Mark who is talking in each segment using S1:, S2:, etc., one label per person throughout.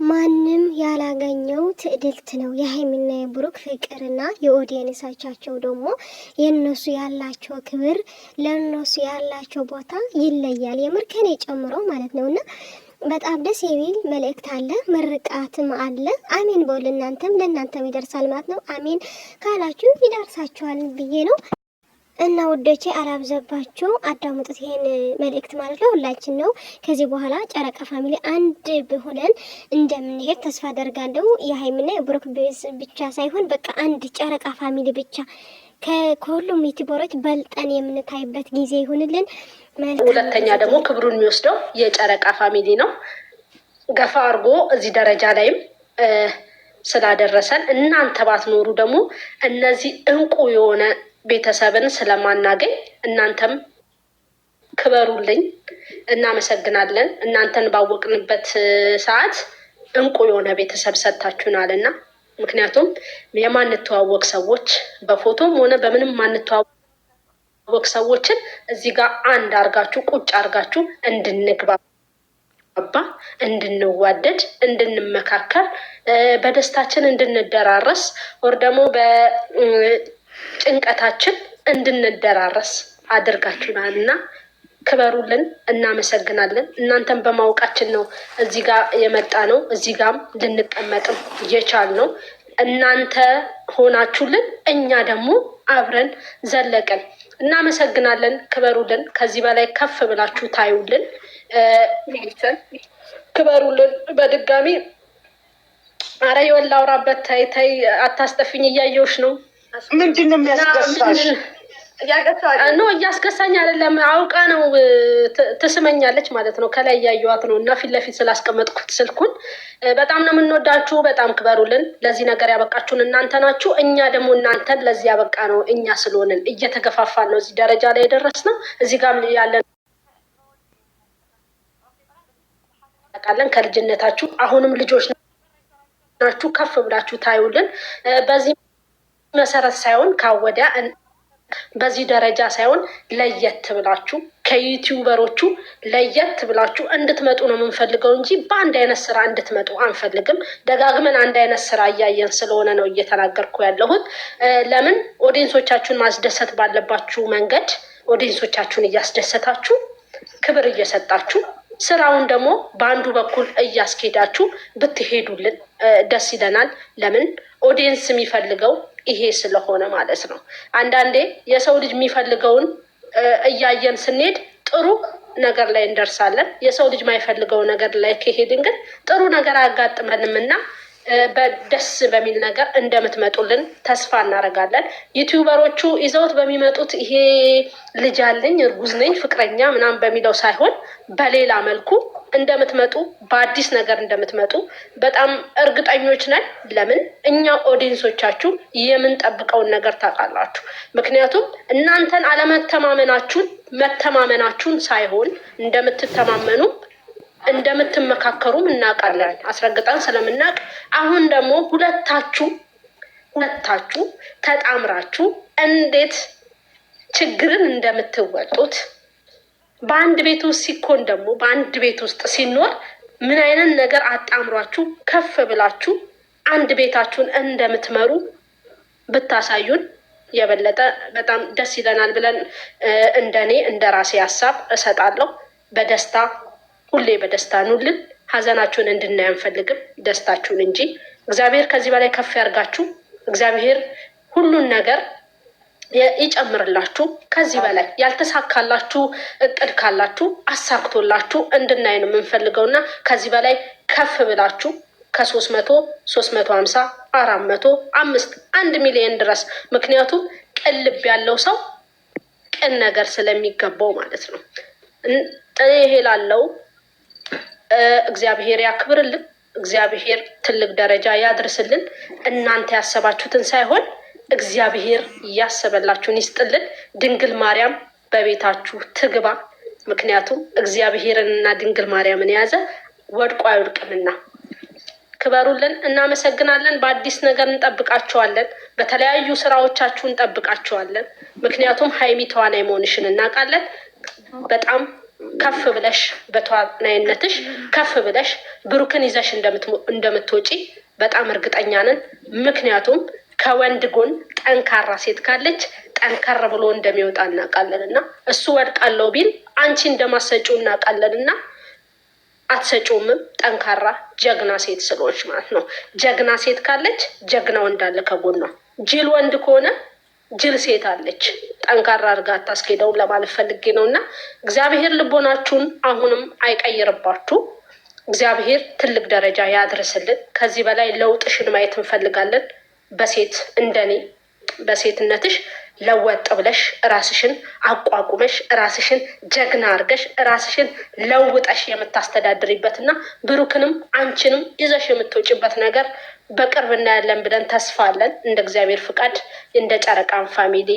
S1: ማንም ያላገኘው ትዕድልት ነው። የሀይሚና የብሩክ ፍቅርና የኦዲየንሶቻቸው ደግሞ የነሱ ያላቸው ክብር ለነሱ ያላቸው ቦታ ይለያል። የምር ከኔ ጨምሮ ማለት ነውና በጣም ደስ የሚል መልእክት አለ፣ ምርቃትም አለ። አሜን በሉ እናንተም ለእናንተም ይደርሳል ማለት ነው። አሜን ካላችሁ ይደርሳችኋል ብዬ ነው። እና ውዶቼ አላብዘባችሁ፣ አዳምጡት ይሄን መልእክት ማለት ነው። ሁላችን ነው ከዚህ በኋላ ጨረቃ ፋሚሊ አንድ ብሆነን እንደምንሄድ ተስፋ አደርጋለሁ። የሀይሚና የብሩክ ብቻ ሳይሆን በቃ አንድ ጨረቃ ፋሚሊ ብቻ ከሁሉም ዩቲዩበሮች በልጠን የምንታይበት ጊዜ ይሁንልን።
S2: ሁለተኛ ደግሞ ክብሩን የሚወስደው የጨረቃ ፋሚሊ ነው። ገፋ አድርጎ እዚህ ደረጃ ላይም ስላደረሰን እናንተ ባትኖሩ ደግሞ እነዚህ እንቁ የሆነ ቤተሰብን ስለማናገኝ እናንተም ክበሩልኝ። እናመሰግናለን። እናንተን ባወቅንበት ሰዓት እንቁ የሆነ ቤተሰብ ሰጥታችሁናል እና ምክንያቱም የማንተዋወቅ ሰዎች በፎቶም ሆነ በምንም ማንተዋወቅ ሰዎችን እዚህ ጋር አንድ አርጋችሁ ቁጭ አርጋችሁ እንድንግባባ፣ እንድንዋደድ፣ እንድንመካከር፣ በደስታችን እንድንደራረስ ወር ደግሞ ጭንቀታችን እንድንደራረስ አድርጋችሁናል እና ክበሩልን። እናመሰግናለን። እናንተን በማወቃችን ነው እዚህ ጋር የመጣ ነው። እዚህ ጋም ልንቀመጥም እየቻል ነው። እናንተ ሆናችሁልን፣ እኛ ደግሞ አብረን ዘለቀን። እናመሰግናለን። ክበሩልን። ከዚህ በላይ ከፍ ብላችሁ ታዩልን። ክበሩልን በድጋሚ። አረ የወላ አውራበት ታይ አታስጠፊኝ። እያየውሽ ነው።
S3: ምንድን ነው የሚያስገሳሽ?
S2: ኖ እያስገሳኝ አይደለም፣ አውቃ ነው ትስመኛለች ማለት ነው። ከላይ እያየዋት ነው እና ፊት ለፊት ስላስቀመጥኩት ስልኩን። በጣም ነው የምንወዳችሁ። በጣም ክበሩልን። ለዚህ ነገር ያበቃችሁን እናንተ ናችሁ። እኛ ደግሞ እናንተን ለዚህ ያበቃ ነው እኛ ስለሆንን እየተገፋፋን ነው እዚህ ደረጃ ላይ የደረስነው። እዚህ ጋር ያለን ቃለን ከልጅነታችሁ አሁንም ልጆች ናችሁ። ከፍ ብላችሁ ታዩልን። በዚህ መሰረት ሳይሆን ካወዲያ በዚህ ደረጃ ሳይሆን ለየት ብላችሁ ከዩቲዩበሮቹ ለየት ብላችሁ እንድትመጡ ነው የምንፈልገው እንጂ በአንድ አይነት ስራ እንድትመጡ አንፈልግም። ደጋግመን አንድ አይነት ስራ እያየን ስለሆነ ነው እየተናገርኩ ያለሁት። ለምን ኦዲየንሶቻችሁን ማስደሰት ባለባችሁ መንገድ ኦዲየንሶቻችሁን እያስደሰታችሁ ክብር እየሰጣችሁ ስራውን ደግሞ በአንዱ በኩል እያስኬዳችሁ ብትሄዱልን ደስ ይለናል። ለምን ኦዲየንስ የሚፈልገው ይሄ ስለሆነ ማለት ነው። አንዳንዴ የሰው ልጅ የሚፈልገውን እያየን ስንሄድ ጥሩ ነገር ላይ እንደርሳለን። የሰው ልጅ ማይፈልገው ነገር ላይ ከሄድን ግን ጥሩ ነገር አያጋጥመንም እና በደስ በሚል ነገር እንደምትመጡልን ተስፋ እናደርጋለን። ዩቲዩበሮቹ ይዘውት በሚመጡት ይሄ ልጅ አለኝ እርጉዝ ነኝ ፍቅረኛ ምናምን በሚለው ሳይሆን በሌላ መልኩ እንደምትመጡ በአዲስ ነገር እንደምትመጡ በጣም እርግጠኞች ነን። ለምን እኛ ኦዲየንሶቻችሁ የምንጠብቀውን ነገር ታውቃላችሁ። ምክንያቱም እናንተን አለመተማመናችሁን መተማመናችሁን ሳይሆን እንደምትተማመኑ እንደምትመካከሩም እናውቃለን፣ አስረግጠን ስለምናውቅ። አሁን ደግሞ ሁለታችሁ ተጣምራችሁ እንዴት ችግርን እንደምትወጡት በአንድ ቤት ውስጥ ሲኮን ደግሞ በአንድ ቤት ውስጥ ሲኖር ምን አይነት ነገር አጣምሯችሁ ከፍ ብላችሁ አንድ ቤታችሁን እንደምትመሩ ብታሳዩን የበለጠ በጣም ደስ ይለናል ብለን እንደኔ እንደ ራሴ ሀሳብ እሰጣለሁ። በደስታ ሁሌ በደስታ ኑልን። ሀዘናችሁን እንድናይ አንፈልግም፣ ደስታችሁን እንጂ። እግዚአብሔር ከዚህ በላይ ከፍ ያርጋችሁ። እግዚአብሔር ሁሉን ነገር ይጨምርላችሁ። ከዚህ በላይ ያልተሳካላችሁ እቅድ ካላችሁ አሳክቶላችሁ እንድናይ ነው የምንፈልገው እና ከዚህ በላይ ከፍ ብላችሁ ከ300 350 400 5 1 ሚሊዮን ድረስ። ምክንያቱም ቅን ልብ ያለው ሰው ቅን ነገር ስለሚገባው ማለት ነው። እኔ ይሄ ላለው እግዚአብሔር ያክብርልን። እግዚአብሔር ትልቅ ደረጃ ያድርስልን። እናንተ ያሰባችሁትን ሳይሆን እግዚአብሔር እያሰበላችሁን ይስጥልን። ድንግል ማርያም በቤታችሁ ትግባ። ምክንያቱም እግዚአብሔርንና ድንግል ማርያምን የያዘ ወድቆ አይወድቅምና። ክበሩልን። እናመሰግናለን። በአዲስ ነገር እንጠብቃችኋለን። በተለያዩ ስራዎቻችሁ እንጠብቃችኋለን። ምክንያቱም ሀይሚ ተዋናይ መሆንሽን እናውቃለን። በጣም ከፍ ብለሽ በተዋናይነትሽ ከፍ ብለሽ ብሩክን ይዘሽ እንደምትወጪ በጣም እርግጠኛ ነን። ምክንያቱም ከወንድ ጎን ጠንካራ ሴት ካለች ጠንከር ብሎ እንደሚወጣ እናውቃለን እና እሱ ወድቃለሁ ቢል አንቺ እንደማሰጪው እናውቃለን እና አትሰጪውምም። ጠንካራ ጀግና ሴት ስለሆንሽ ማለት ነው። ጀግና ሴት ካለች ጀግና ወንድ አለ ከጎኗ። ጅል ወንድ ከሆነ ጅል ሴት አለች። ጠንካራ አድርጋ አታስኬደውን ለማለት ፈልጌ ነው እና እግዚአብሔር ልቦናችሁን አሁንም አይቀይርባችሁ። እግዚአብሔር ትልቅ ደረጃ ያድርስልን። ከዚህ በላይ ለውጥሽን ማየት እንፈልጋለን። በሴት እንደኔ በሴትነትሽ ለወጥ ብለሽ ራስሽን አቋቁመሽ ራስሽን ጀግና አርገሽ ራስሽን ለውጠሽ የምታስተዳድሪበት እና ብሩክንም አንቺንም ይዘሽ የምትወጪበት ነገር በቅርብ እናያለን ብለን ተስፋ አለን። እንደ እግዚአብሔር ፍቃድ እንደ ጨረቃን ፋሚሊ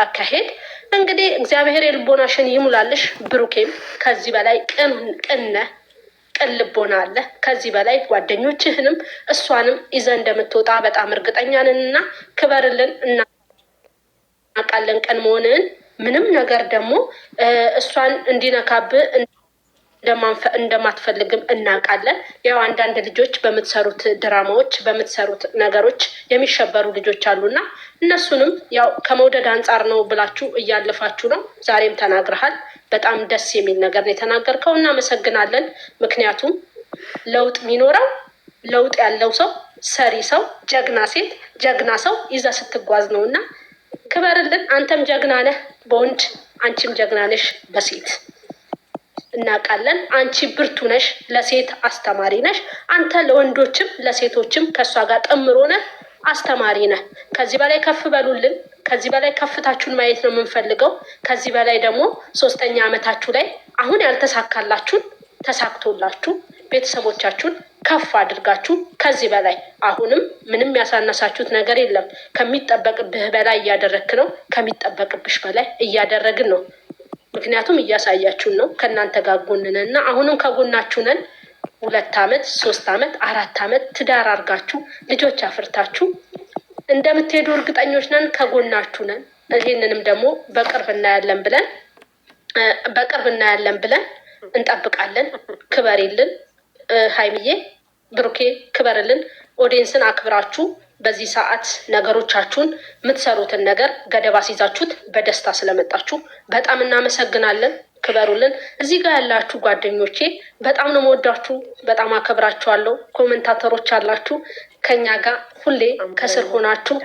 S2: አካሄድ እንግዲህ እግዚአብሔር የልቦናሽን ይሙላልሽ። ብሩኬም ከዚህ በላይ ቅን ልቦና አለ። ከዚህ በላይ ጓደኞችህንም እሷንም ይዘ እንደምትወጣ በጣም እርግጠኛ ነን እና ክበርልን። እናውቃለን ቀን መሆንህን። ምንም ነገር ደግሞ እሷን እንዲነካብህ እንደማትፈልግም እናውቃለን። ያው አንዳንድ ልጆች በምትሰሩት ድራማዎች በምትሰሩት ነገሮች የሚሸበሩ ልጆች አሉና እነሱንም ያው ከመውደድ አንጻር ነው ብላችሁ እያለፋችሁ ነው። ዛሬም ተናግረሃል። በጣም ደስ የሚል ነገር ነው የተናገርከው። እናመሰግናለን። ምክንያቱም ለውጥ የሚኖረው ለውጥ ያለው ሰው ሰሪ ሰው ጀግና ሴት ጀግና ሰው ይዘ ስትጓዝ ነው እና ክበርልን። አንተም ጀግና ነህ በወንድ አንቺም ጀግና ነሽ በሴት እናውቃለን። አንቺ ብርቱ ነሽ፣ ለሴት አስተማሪ ነሽ። አንተ ለወንዶችም ለሴቶችም ከእሷ ጋር ጥምሮ ነህ፣ አስተማሪ ነህ። ከዚህ በላይ ከፍ በሉልን። ከዚህ በላይ ከፍታችሁን ማየት ነው የምንፈልገው። ከዚህ በላይ ደግሞ 3ኛ ዓመታችሁ ላይ አሁን ያልተሳካላችሁን ተሳክቶላችሁ ቤተሰቦቻችሁን ከፍ አድርጋችሁ ከዚህ በላይ አሁንም ምንም ያሳነሳችሁት ነገር የለም። ከሚጠበቅብህ በላይ እያደረግክ ነው። ከሚጠበቅብሽ በላይ እያደረግን ነው። ምክንያቱም እያሳያችሁን ነው። ከእናንተ ጋር ጎንነን እና አሁንም ከጎናችሁ ነን። 2 ዓመት 3 ዓመት 4 ዓመት ትዳር አርጋችሁ ልጆች አፍርታችሁ እንደምትሄዱ እርግጠኞች ነን። ከጎናችሁ ነን። ይህንንም ደግሞ በቅርብ እናያለን ብለን እንጠብቃለን። ክበሪልን ሀይሚዬ፣ ብሩኬ ክበርልን። ኦዲየንስን አክብራችሁ በዚህ ሰዓት ነገሮቻችሁን የምትሰሩትን ነገር ገደብ አስይዛችሁት በደስታ ስለመጣችሁ በጣም እናመሰግናለን። ክበሩልን። እዚህ ጋር ያላችሁ ጓደኞቼ በጣም ነው የምወዳችሁ፣ በጣም አከብራችኋለሁ። ኮሜንታተሮች አላችሁ ከኛ ጋር ሁሌ ከስር ሆናችሁ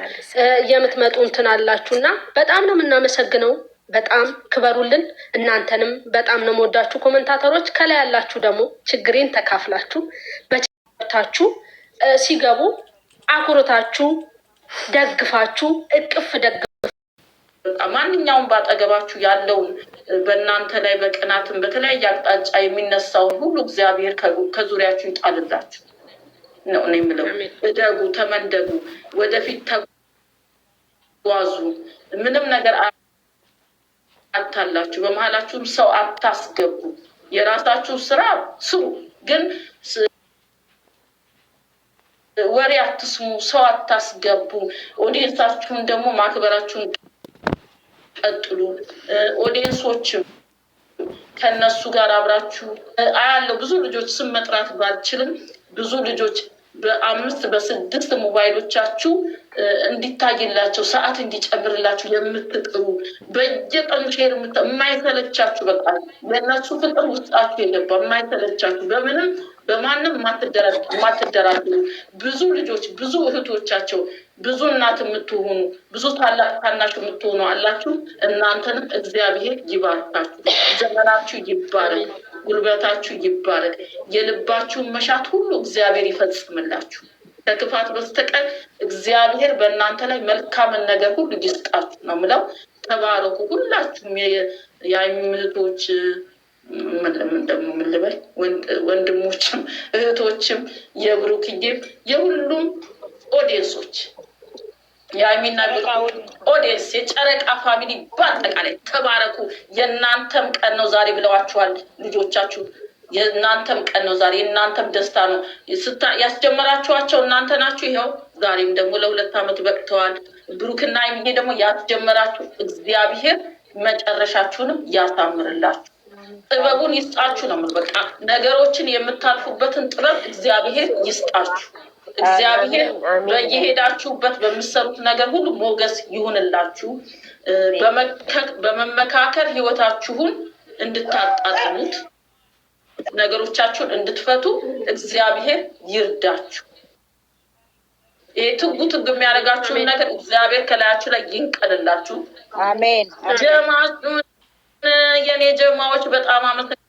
S2: የምትመጡ እንትን አላችሁ እና በጣም ነው የምናመሰግነው። በጣም ክበሩልን። እናንተንም በጣም ነው የምወዳችሁ ኮሜንታተሮች። ከላይ ያላችሁ ደግሞ ችግሬን ተካፍላችሁ በችታችሁ ሲገቡ አኩርታችሁ ደግፋችሁ እቅፍ
S4: ማንኛውም ባጠገባችሁ ያለውን በእናንተ ላይ በቅናትም በተለያየ አቅጣጫ የሚነሳውን ሁሉ እግዚአብሔር ከዙሪያችሁ ይጣልላችሁ ነው እኔ የምለው። እደጉ፣ ተመንደጉ፣ ወደፊት ተጓዙ። ምንም ነገር አታላችሁ፣ በመሀላችሁም ሰው አታስገቡ። የራሳችሁ ስራ ስሩ፣ ግን ወሬ አትስሙ፣ ሰው አታስገቡ። ኦዲየንሳችሁን ደግሞ ማክበራችሁን ቀጥሉ። ኦዲየንሶችም ከነሱ ጋር አብራችሁ አያለው። ብዙ ልጆች ስም መጥራት ባልችልም ብዙ ልጆች በ5 በ6 ሞባይሎቻችሁ እንዲታይላቸው ሰዓት እንዲጨምርላችሁ የምትጥሩ በየቀኑ ሼር የማይሰለቻችሁ በቃ የእነሱ ፍቅር ውስጣችሁ የገባ የማይሰለቻችሁ በምንም በማንም የማትደራድሩ ብዙ ልጆች ብዙ እህቶቻቸው ብዙ እናት የምትሆኑ ብዙ ታላቅ ታናሽ የምትሆኑ አላችሁ። እናንተንም እግዚአብሔር ይባርካችሁ። ዘመናችሁ ይባረክ፣ ጉልበታችሁ ይባረክ። የልባችሁን መሻት ሁሉ እግዚአብሔር ይፈጽምላችሁ። ከክፋት በስተቀር እግዚአብሔር በእናንተ ላይ መልካምን ነገር ሁሉ ይስጣችሁ ነው የምለው። ተባረኩ ሁላችሁም የእህቶች ምን ልበል ወንድሞችም እህቶችም የብሩክዬም የሁሉም ኦዲየንሶች የሀይሚና ኦዲየንስ የጨረቃ ፋሚሊ በአጠቃላይ ተባረኩ። የእናንተም ቀን ነው ዛሬ ብለዋችኋል ልጆቻችሁ። የእናንተም ቀን ነው ዛሬ፣ የእናንተም ደስታ ነው። ያስጀመራችኋቸው እናንተ ናችሁ። ይኸው ዛሬም ደግሞ ለ2 ዓመት በቅተዋል። ብሩክና ሀይሚዬ ደግሞ ያስጀመራችሁ እግዚአብሔር መጨረሻችሁንም ያሳምርላችሁ። ጥበቡን ይስጣችሁ ነው። በቃ ነገሮችን የምታልፉበትን ጥበብ እግዚአብሔር ይስጣችሁ። እግዚአብሔር በየሄዳችሁበት በምትሰሩት ነገር ሁሉ ሞገስ ይሁንላችሁ። በመመካከር ህይወታችሁን እንድታጣጥሙት ነገሮቻችሁን እንድትፈቱ እግዚአብሔር ይርዳችሁ። ይሄ ትጉ የሚያደርጋችሁን ነገር እግዚአብሔር ከላያችሁ ላይ ይንቀልላችሁ።
S5: አሜን።
S4: ጀማችሁን የኔ ጀማዎች በጣም አመሰግናችኋለሁ።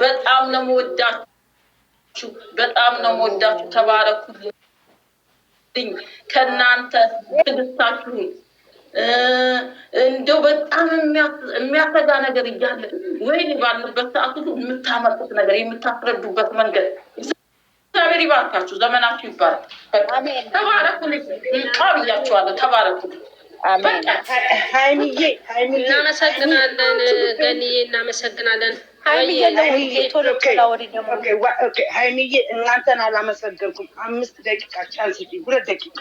S4: በጣም ነው የምወዳችሁ፣ በጣም ነው የምወዳችሁ። ተባረኩልኝ። ከእናንተ ትግስታችሁ እንደው በጣም የሚያሰጋ ነገር እያለ ወይኔ ባልንበት ሰዓት ሁሉ የምታመጡት ነገር የምታስረዱበት መንገድ እግዚአብሔር ይባርካችሁ። ዘመናችሁ ይባረክ። ተባረኩልኝ። ብያችኋለሁ። ተባረኩልኝ።
S3: ሀይሚዬ
S2: እናመሰግናለን። ገንዬ እናመሰግናለን።
S3: ሀይሚዬ እናንተን አላመሰገንኩም። 5 ደቂቃ ቻንስ 2 ደቂቃ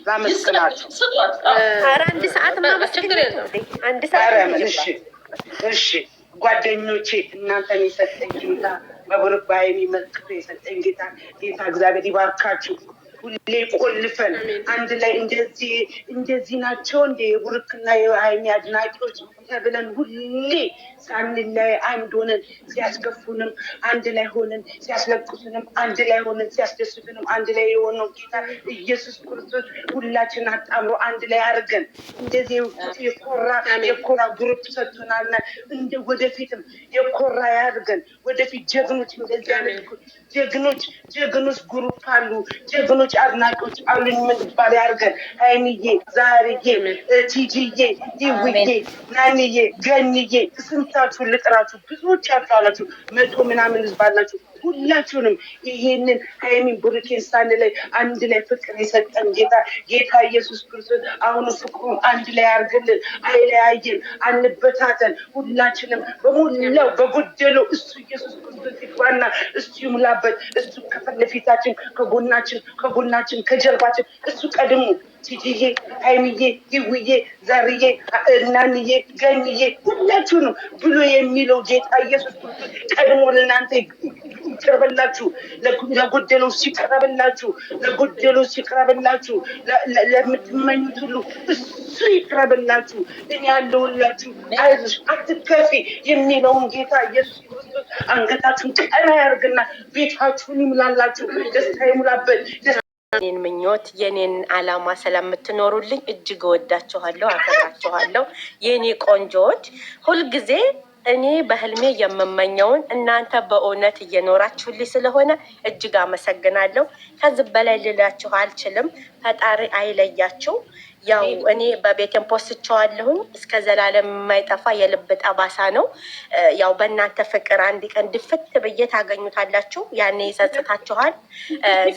S3: ላመስግናችሁ።
S5: አንድ ሰዓት ችግር የለም። አንድ ሰዓት
S3: እሺ ጓደኞቼ እናንተን የሰጠኝ ጌታ በብሩክ በሀይሚ መልክቶ የሰጠኝ ጌታ እግዚአብሔር ይባርካችሁ። ሁሌ ቆልፈን አንድ ላይ እንደዚህ ናቸው እንደ የብሩክና የሀይሚ አድናቂዎች ተብለን ሁሌ ሳንለያይ አንድ ሆነን ሲያስከፉንም አንድ ላይ ሆነን ሲያስለቅሱንም አንድ ላይ ሆነን ሲያስደስቱንም አንድ ላይ የሆነው ጌታ ኢየሱስ ክርስቶስ ሁላችን አጣምሮ አንድ ላይ አድርገን እንደዚህ የኮራ ግሩፕ ሰጥቶናልና እንደ ወደፊትም የኮራ ያድርገን። ወደፊት ጀግኖች እንደዚህ አይነት ጀግኖች ግሩፕ አሉ፣ ጀግኖች አድናቂዎች አሉ የምንባል ያድርገን። ሀይሚዬ፣ ዛርዬ፣ ቲጂዬ፣ ይውዬ፣ ናንዬ፣ ገንዬ ስንታችሁ ልጥራችሁ? ብዙዎቻችሁ አላችሁ፣ 100 ምናምን ህዝብ አላችሁ። ሁላችሁንም ይሄንን ሀይሚን ብሩኬን ሳንለይ አንድ ላይ ፍቅር የሰጠን ጌታ ኢየሱስ ክርስቶስ አሁኑ ፍቅሩን አንድ ላይ አድርግልን። አይለያየን፣ አንበታተን። ሁላችንም በሞላው በጎደለው እሱ ኢየሱስ ክርስቶስ ይግባና እሱ ይሙላበት። እሱ ከፊት ለፊታችን ከጎናችን ከጀርባችን እሱ ቀድሞ ቲጂዬ፣ ሀይሚዬ፣ ይውዬ፣ ዛርዬ፣ እናንዬ፣ ገንዬ ሁላችሁንም ብሎ የሚለው ጌታ ኢየሱስ ክርስቶስ ቀድሞ ለእናንተ ይቅረብላችሁ። ለጎደለው ሲቅረብላችሁ፣ ለምትመኙት ሁሉ እሱ ይቅረብላችሁ። እኔ ያለሁላችሁ፣ አይዞሽ አትከፊ የሚለውን ጌታ ኢየሱስ ክርስቶስ አንገታችሁን ቀና ያርግና ቤታችሁን ይሙላላችሁ፣ ደስታ ይሙላበት።
S5: የኔን ምኞት የኔን አላማ ስለምትኖሩልኝ እጅግ እወዳችኋለሁ፣ አከብራችኋለሁ። የኔ ቆንጆዎች ሁልጊዜ እኔ በህልሜ የምመኘውን እናንተ በእውነት እየኖራችሁልኝ ስለሆነ እጅግ አመሰግናለሁ። ከዚህ በላይ ልላችሁ አልችልም። ፈጣሪ አይለያችሁ። ያው እኔ በቤቴን ፖስትቸዋለሁኝ እስከ ዘላለም የማይጠፋ የልብ ጠባሳ ነው። ያው በእናንተ ፍቅር አንድ ቀን ድፍት ብዬ ታገኙታላችሁ። ያኔ ይጸጽታችኋል።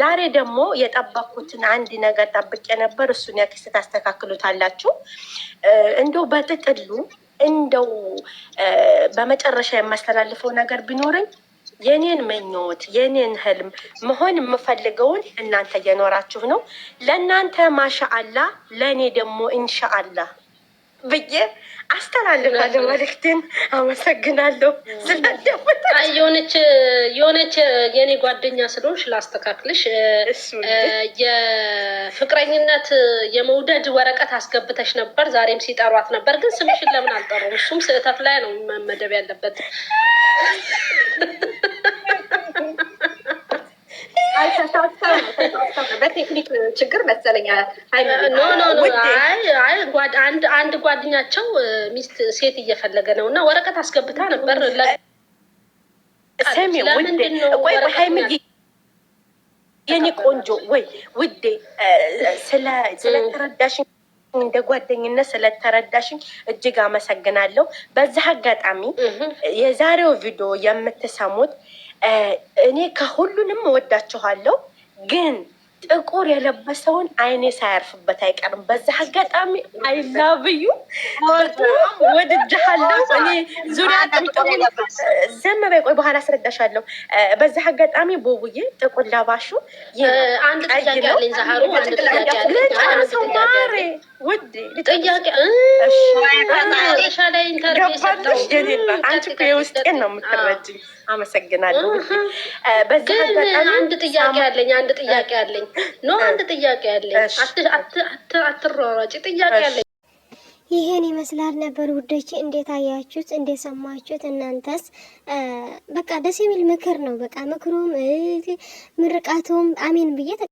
S5: ዛሬ ደግሞ የጠበኩትን አንድ ነገር ጠብቄ ነበር። እሱን ያክስ ታስተካክሉታላችሁ። እንደው በጥቅሉ እንደው በመጨረሻ የማስተላልፈው ነገር ቢኖረኝ የኔን ምኞት የኔን ህልም መሆን የምፈልገውን እናንተ እየኖራችሁ ነው። ለእናንተ ማሻአላ፣ ለእኔ ደግሞ ኢንሻአላ ብዬ አስተላልፋለሁ መልዕክትን። አመሰግናለሁ።
S2: የሆነች የኔ ጓደኛ ስለሆንሽ ላስተካክልሽ። የፍቅረኝነት የመውደድ ወረቀት አስገብተሽ ነበር፣ ዛሬም ሲጠሯት ነበር። ግን ስምሽን ለምን አልጠሩም? እሱም ስህተት ላይ ነው መመደብ ያለበት።
S5: በቴክኒክ ችግር መሰለኝ።
S2: አንድ ጓደኛቸው ሚስት ሴት እየፈለገ ነው እና ወረቀት አስገብታ ነበር።
S5: የኔ ቆንጆ ወይ ውዴ ስለተረዳሽኝ እንደ ጓደኝነት ስለተረዳሽኝ እጅግ አመሰግናለሁ። በዚህ አጋጣሚ የዛሬው ቪዲዮ የምትሰሙት እኔ ከሁሉንም እወዳችኋለሁ፣ ግን ጥቁር የለበሰውን አይኔ ሳያርፍበት አይቀርም። በዛ አጋጣሚ አይላብዩ በጣም ወድጃለሁ። እኔ ዙሪያ ጥምጥም ዘም በይ ቆይ በኋላ አስረዳሻለሁ። በዛ አጋጣሚ ቦቡዬ ጥቁር ለባሹ
S2: አንድ ጥያቄ አለኝ ዛሃሩ አንድ ጥያቄ አለኝ
S5: ውድ
S2: ጥያቄ ሻላይ ኢንተርቪው ሰጠው
S5: አንቺ እኮ የውስጤን ነው የምትረጂኝ። አመሰግናለሁ። በዚህ አጋጣሚ
S2: አንድ ጥያቄ አለኝ አንድ ጥያቄ አለኝ አንድ ጥያቄ አለኝ። አትሯሯጪ ጥያቄ አለኝ።
S1: ይሄን ይመስላል ነበር ውዶቼ። እንዴት አያችሁት? እንዴት ሰማችሁት? እናንተስ? በቃ ደስ የሚል ምክር ነው። በቃ ምክሩም ምርቃቱም አሜን ብዬ